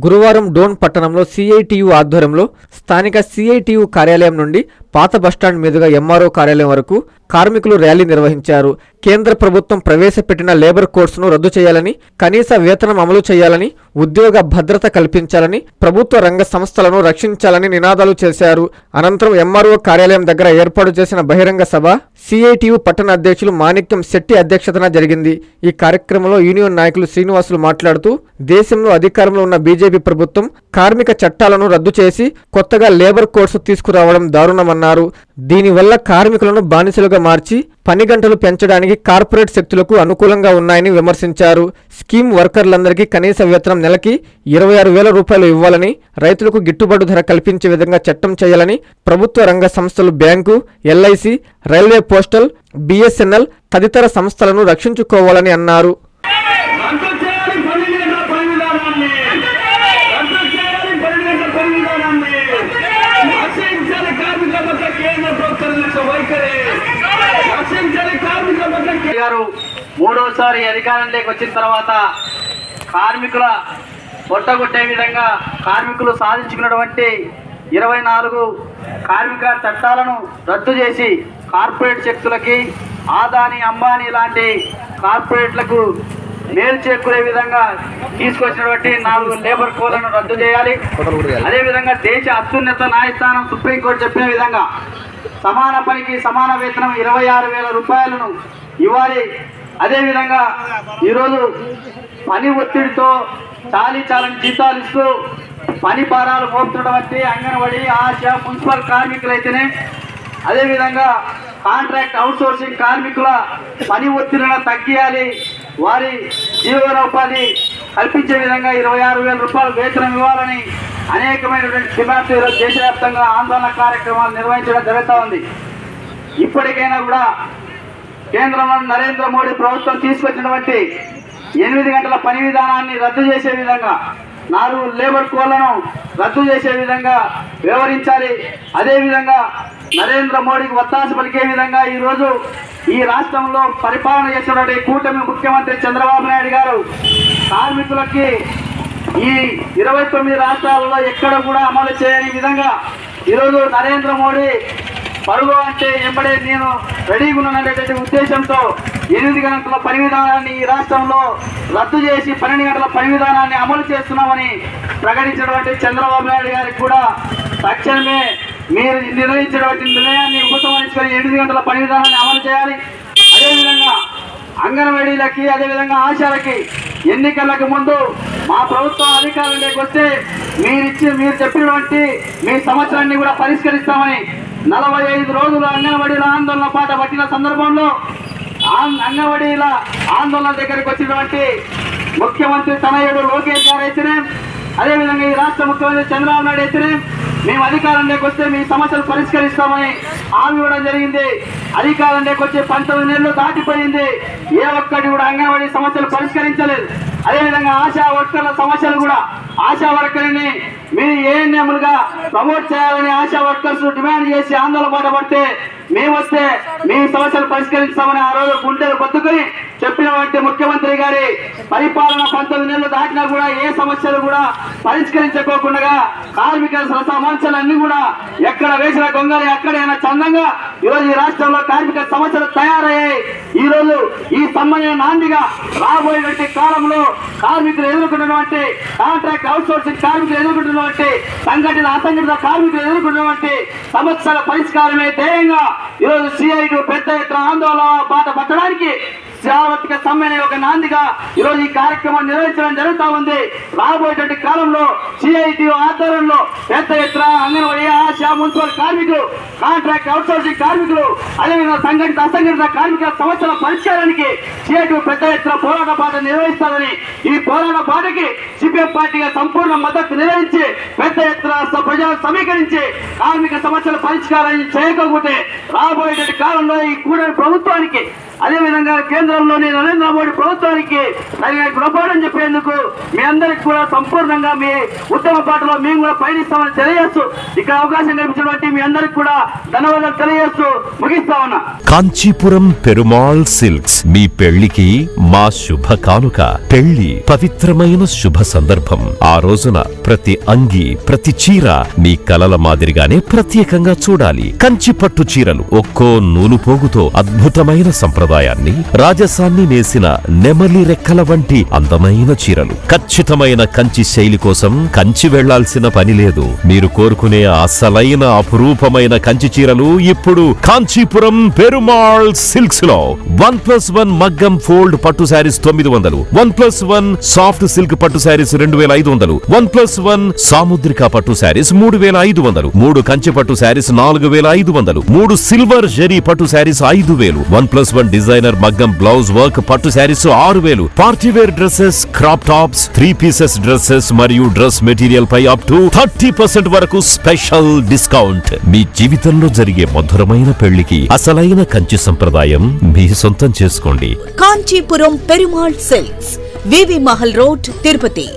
గురువారం డోన్ పట్టణంలో సిఐటియు ఆధ్వర్యంలో స్థానిక సిఐటియు కార్యాలయం నుండి పాత బస్టాండ్ మీదుగా ఎంఆర్ఓ కార్యాలయం వరకు కార్మికులు ర్యాలీ నిర్వహించారు. కేంద్ర ప్రభుత్వం ప్రవేశపెట్టిన లేబర్ కోడ్స్ను రద్దు చేయాలని, కనీస వేతనం అమలు చేయాలని, ఉద్యోగ భద్రత కల్పించాలని, ప్రభుత్వ రంగ సంస్థలను రక్షించాలని నినాదాలు చేశారు. అనంతరం ఎంఆర్ఓ కార్యాలయం దగ్గర ఏర్పాటు చేసిన బహిరంగ సభ సిఐటియు పట్టణ అధ్యక్షులు మాణిక్యం శెట్టి అధ్యక్షతన జరిగింది. ఈ కార్యక్రమంలో యూనియన్ నాయకులు శ్రీనివాసులు మాట్లాడుతూ దేశంలో అధికారంలో ఉన్న బీజేపీ ప్రభుత్వం కార్మిక చట్టాలను రద్దు చేసి కొత్తగా లేబర్ కోడ్స్ తీసుకురావడం దారుణమన్నారు. దీనివల్ల కార్మికులను బానిసలుగా మార్చి పని గంటలు పెంచడానికి కార్పొరేట్ శక్తులకు అనుకూలంగా ఉన్నాయని విమర్శించారు. స్కీమ్ వర్కర్లందరికీ కనీస వేతనం నెలకి 26,000 రూపాయలు ఇవ్వాలని, రైతులకు గిట్టుబాటు ధర కల్పించే విధంగా చట్టం చేయాలని, ప్రభుత్వ రంగ సంస్థలు bank, LIC, railway, postal, BSNL తదితర సంస్థలను రక్షించుకోవాలని అన్నారు. మూడోసారి అధికారంలోకి వచ్చిన తర్వాత కార్మికుల పొట్టగొట్టే విధంగా కార్మికులు సాధించుకున్నటువంటి 24 కార్మిక చట్టాలను రద్దు చేసి కార్పొరేట్ శక్తులకి, ఆదాని, అంబానీ లాంటి కార్పొరేట్లకు మేలు చేకూరే విధంగా తీసుకొచ్చినటువంటి 4 లేబర్ కోడ్లను రద్దు చేయాలి. అదేవిధంగా దేశ అత్యున్నత న్యాయస్థానం సుప్రీంకోర్టు చెప్పిన విధంగా సమాన పనికి సమాన వేతనం 26,000 రూపాయలను ఇవ్వాలి. అదేవిధంగా ఈరోజు పని ఒత్తిడితో చాలని జీతాలు ఇస్తూ పని భారాలు మోపుతున్నటువంటి అంగన్వాడీ, ఆశా, మున్సిపల్ కార్మికులైతేనే, అదేవిధంగా కాంట్రాక్ట్ అవుట్సోర్సింగ్ కార్మికుల పని ఒత్తిడిని తగ్గియాలి, వారి జీవనోపాధి కల్పించే విధంగా 26,000 రూపాయలు వేతనం ఇవ్వాలని అనేకమైనటువంటి డిమాండ్లు ఈరోజు దేశవ్యాప్తంగా ఆందోళన కార్యక్రమాలు నిర్వహించడం జరుగుతూ ఉంది. ఇప్పటికైనా కూడా కేంద్రంలో నరేంద్ర మోడీ ప్రభుత్వం తీసుకొచ్చినటువంటి 8 గంటల పని విధానాన్ని రద్దు చేసే విధంగా, 4 లేబర్ కోడ్లను రద్దు చేసే విధంగా వ్యవహరించాలి. అదేవిధంగా నరేంద్ర మోడీకి ఒత్తాస పలికే విధంగా ఈరోజు ఈ రాష్ట్రంలో పరిపాలన చేసినటువంటి కూటమి ముఖ్యమంత్రి చంద్రబాబు నాయుడు గారు కార్మికులకి ఈ 29 రాష్ట్రాలలో ఎక్కడ కూడా అమలు చేయని విధంగా ఈరోజు నరేంద్ర మోడీ పరుగు అంటే ఎంబడే నేను రెడీగా ఉన్నటువంటి ఉద్దేశంతో 8 గంటల పని విధానాన్ని ఈ రాష్ట్రంలో రద్దు చేసి 12 గంటల పని విధానాన్ని అమలు చేస్తున్నామని ప్రకటించినటువంటి చంద్రబాబు నాయుడు గారికి కూడా తక్షణమే మీరు నిర్ణయించినటువంటి నిర్ణయాన్ని ఉపసంహరించుకొని 8 గంటల పని విధానాన్ని అమలు చేయాలి. అదేవిధంగా అంగన్వాడీలకి, అదేవిధంగా ఆశాలకి ఎన్నికలకు ముందు మా ప్రభుత్వం అధికారంలోకి వస్తే మీరు చెప్పినటువంటి మీ సమస్యలన్నీ కూడా పరిష్కరిస్తామని 45 రోజులు అంగన్వాడీల ఆందోళన పాట పట్టిన సందర్భంలో అంగన్వాడీల ఆందోళన దగ్గరికి వచ్చినటువంటి ముఖ్యమంత్రి తనయుడు లోకేష్ గారు అయితేనే, అదేవిధంగా ఈ రాష్ట్ర ముఖ్యమంత్రి చంద్రబాబు నాయుడు అయితేనే మేము అధికారంలోకి వస్తే మీ సమస్యలు పరిష్కరిస్తామని హామీ ఇవ్వడం జరిగింది. అధికారంలోకి వచ్చి 19 నెలలు దాటిపోయింది, ఏ ఒక్కటి కూడా అంగన్వాడీ సమస్యలు పరిష్కరించలేదు. అదేవిధంగా ఆశా వర్కర్ల సమస్యలు కూడా ఆశా వర్కర్ని మీరు ఏఎన్ఎంలుగా ప్రమోట్ చేయాలని ఆశా వర్కర్స్ డిమాండ్ చేసి ఆందోళన బాధపడితే మేము వస్తే మీ సమస్యలు పరిష్కరిస్తామని ఆ రోజు గుండెలు బతుకుని చెప్పినటువంటి ముఖ్యమంత్రి గారి పరిపాలన 19 నెలలు దాటినా కూడా ఏ సమస్యలు కూడా పరిష్కరించుకోకుండా కార్మిక సమస్యలన్నీ కూడా ఎక్కడ వేసిన గొంగలి అక్కడైనా చందంగా ఈరోజు ఈ రాష్ట్రంలో కార్మిక సమస్యలు తయారయ్యాయి. ఈరోజు ఈ సమ్మయ్య నాందిగా రాబోయేటువంటి కాలంలో కార్మికులు ఎదుర్కొన్నటువంటి కాంట్రాక్ట్ అవుట్సోర్సింగ్ కార్మికులు ఎదుర్కొంటున్నటువంటి సంఘటిత అసంఘటిత కార్మికులు ఎదుర్కొన్నటువంటి సమస్యల పరిష్కారమే ధ్యేయంగా ఈరోజు సిఐటి పెద్ద ఎత్తున ఆందోళన బాట పట్టడానికి సార్వత్రిక సమ్మె ఒక నాందిగా ఈరోజు ఈ కార్యక్రమం నిర్వహించడం జరుగుతూ ఉంది. రాబోయేటువంటి కాలంలో సిఐటి ఆధ్వర్యంలో పెద్ద ఎత్తున అంగన్వాడీ, ఆశా, మున్సిపల్ కార్మికులు, కాంట్రాక్ట్ అవుట్సోర్సింగ్ కార్మికులు, అదేవిధంగా సంఘటిత అసంఘటిత కార్మికుల సమస్యల పరిష్కారానికి సిఐటి పెద్ద ఎత్తున పోరాట బాట నిర్వహిస్తారని, ఈ పోరాట బాటకి సిపిఎం పార్టీగా సంపూర్ణ మద్దతు నిర్వహించి పెద్ద ఎత్తున ప్రజలు సమీకరించి కార్మిక సమస్యల పరిష్కారాన్ని చేయకపోతే రాబోయేటువంటి కాలంలో ఈ కూడలి ప్రభుత్వానికి అదేవిధంగా కేంద్రంలోని నరేంద్ర మోడీ ప్రభుత్వానికి తగిన గుణపాఠం చెప్పేందుకు మీ అందరికి కూడా సంపూర్ణంగా మీ ఉత్తమ పాటలో మేము కూడా పయనిస్తామని తెలియజేస్తూ ఇక్కడ అవకాశం కల్పించినటువంటి మీ అందరికి కూడా ధన్యవాదాలు తెలియజేస్తూ ముగిస్తా ఉన్నా. కాంచీపురం పెరుమాళ్ సిల్క్స్ మీ పెళ్లికి మా శుభ కానుక. పెళ్లి పవిత్రమైన శుభ సందర్భం. ఆ రోజున ప్రతి అంగి, ప్రతి చీర మీ కలల మాదిరిగానే ప్రత్యేకంగా చూడాలి. కంచి పట్టు చీరలు ఒక్కో నూలు పోగుతో అద్భుతమైన సంప్రదాయాన్ని, రాజసాన్ని నేసిన నెమలి రెక్కల వంటి అందమైన చీరలు. ఖచ్చితమైన కంచి శైలి కోసం కంచి వెళ్లాల్సిన పని లేదు. మీరు కోరుకునే అసలైన అపురూపమైన కంచి చీరలు ఇప్పుడు కాంచీపురం పెరుమాళ్ సిల్క్స్ లో 1+1 మగ్గం ఫోల్డ్ పట్టు శారీస్ 900, 1+1 సాఫ్ట్ సిల్క్ పట్టు శారీస్ 2500, 1+1 సాముద్రిక పట్టు శారీస్ 3500, 3 కంచి పట్టు శారీస్ 4500, 3 సిల్వర్ జరీ పట్టు శారీస్ 5000, 1+1 డిజైనర్ మగ్గం బ్లౌజ్ వర్క్ పట్టు sarees 6000, party wear dresses, crop tops, 3 pieces dresses మరియు డ్రెస్ మెటీరియల్ పై అప్ టు 30% వరకు స్పెషల్ డిస్కౌంట్. మీ జీవితంలో జరిగే మధురమైన పెళ్లికి అసలైన కంచి సంప్రదాయం మీ సొంతం చేసుకోండి. కాంచీపురం పెరుమాళ్ సిల్క్స్, వివి మహల్ రోడ్, తిరుపతి.